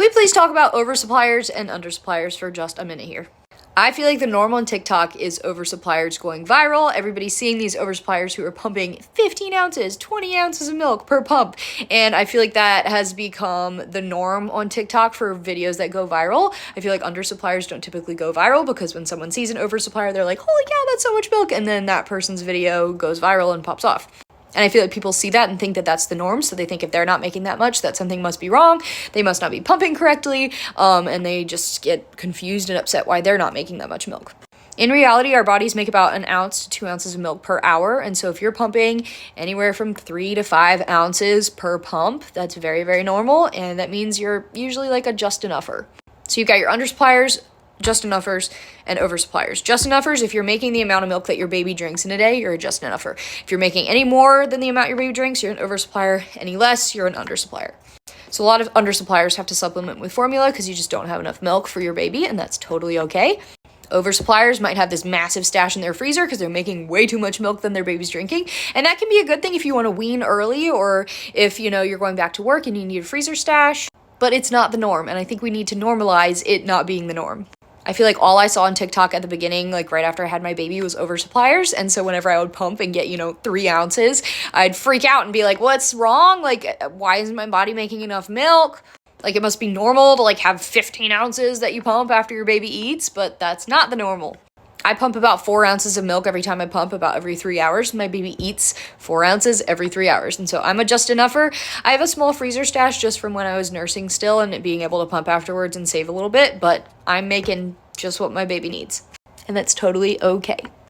Can we please talk about oversuppliers and undersuppliers for just a minute here? I feel like the norm on TikTok is oversuppliers going viral. Everybody's seeing these oversuppliers who are pumping 15 ounces, 20 ounces of milk per pump. And I feel like that has become the norm on TikTok for videos that go viral. I feel like undersuppliers don't typically go viral because when someone sees an oversupplier, they're like, holy cow, that's so much milk. And then that person's video goes viral and pops off. And I feel like people see that and think that that's the norm. So they think if they're not making that much, that something must be wrong. They must not be pumping correctly. And they just get confused and upset why they're not making that much milk. In reality, our bodies make about 1 ounce to 2 ounces of milk per hour. And so if you're pumping anywhere from 3 to 5 ounces per pump, that's very, very normal. And that means you're usually like a just enougher. So you've got your undersuppliers, just enoughers, and oversuppliers. Just enoughers, if you're making the amount of milk that your baby drinks in a day, you're a just enougher. If you're making any more than the amount your baby drinks, you're an oversupplier. Any less, you're an undersupplier. So a lot of undersuppliers have to supplement with formula because you just don't have enough milk for your baby, and that's totally okay. Oversuppliers might have this massive stash in their freezer because they're making way too much milk than their baby's drinking. And that can be a good thing if you want to wean early or if, you're going back to work and you need a freezer stash. But it's not the norm, and I think we need to normalize it not being the norm. I feel like all I saw on TikTok at the beginning, like right after I had my baby, was oversuppliers. And so whenever I would pump and get, 3 ounces, I'd freak out and be like, what's wrong? Like, why isn't my body making enough milk? Like, it must be normal to have 15 ounces that you pump after your baby eats, but that's not the normal. I pump about 4 ounces of milk every time I pump, about every 3 hours. My baby eats 4 ounces every 3 hours. And so I'm a just enougher. I have a small freezer stash just from when I was nursing still and being able to pump afterwards and save a little bit, but I'm making just what my baby needs. And that's totally okay.